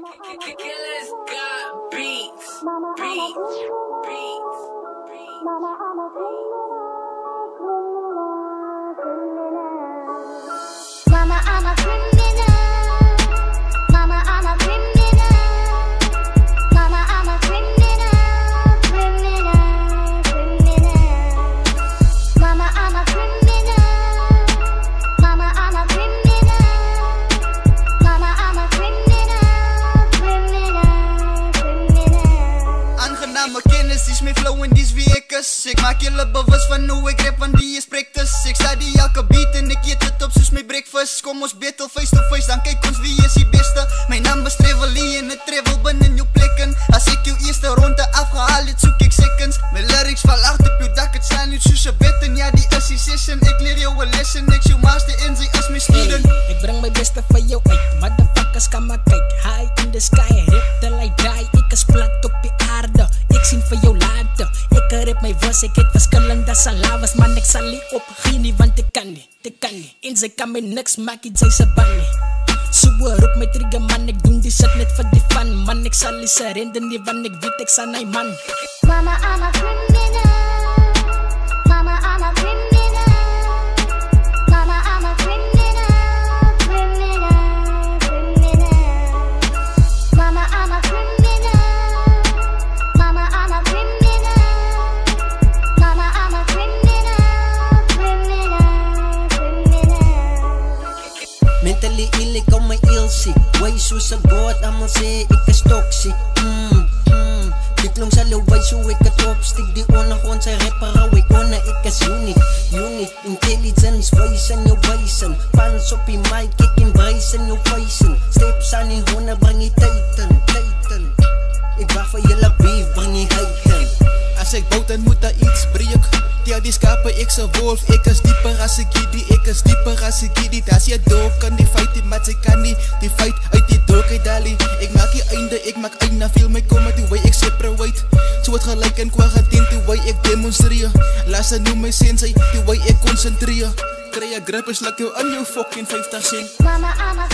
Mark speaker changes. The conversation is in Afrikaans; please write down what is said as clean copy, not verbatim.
Speaker 1: Killers got beats. Mama, I'm a criminal. Mama, I'm a criminal. Mama, I'm a criminal. Mama, I'm a criminal. Mama, I'm a criminal. Mama, I'm a criminal. Mama, I'm a criminal.
Speaker 2: Aangename kennis, die is mijn flow en die is wie ik is. Ik maak jullie bewust van hoe ik rap, want die is practice. Ik sta die elke beat en ik eet het op soos my breakfast. Kom ons battle face to face, dan kyk ons wie is die beste. Mijn naam is Trevelie en het travel binnen jou plekken. Als ik jou eerste ronde afgehaal het, zoek ik seconds. Mijn lyrics val hard op jou dak, het slaan niet soos een bed. En ja, die is die session, ik leer jou een lesson. Ik jou master en zij is mijn student.
Speaker 3: Ik breng mijn beste van jou uit, motherfuckers kan maar kijk. High in the sky, rip till I die. Ik is plat op die aarde, ik zien voor jou later. Ik rip my verse, ek het verskillende salawas. Man, ek sal nie opgee nie, want ek kan nie. En sy kan my niks maak, sy se ban nie. So roep my trigger man, ek doen die shit net vir die fun. Man, ek sal nie surrender nie, want ek weet ek sal hy man.
Speaker 1: Mama, I'm a criminal. Mama, I'm a criminal. Mama, I'm a criminal. Mama, I'm a criminal. Mama, I'm a criminal. Mama, I'm a criminal.
Speaker 4: Mentally ill, ek hou my ill-sick. Way soos a god, amal sê ek is toxic. Diklong sal jou way so ek het opstik. Die ona gewoon sy rapper hou ek ona, ek is unique. Intelligence, voice in jou wijzen. Pans op die mic, ek embrace in jou vuisen. Steps aan die honde, bring die titan. Ek wacht vir julle beef, bring die heiten.
Speaker 2: As ek bout dan moet daar iets breek. Tel die skape, ek's a wolf. Ek is dieper as ek giddy, ek is dieper as ek giddy. Das jy dog kan die fight, maar sy kan nie die fight uit die dog uit dalie. Ek maak die einde, ek maak einde. Feel my kom met die way ek separate. So het gelijk en kwa getent die way ek demonstreer. Laat sy noem my sensei, die way ek concentreer. Kry jy grip is like jou in jou fucking 50 cent.
Speaker 1: Mama, I'm a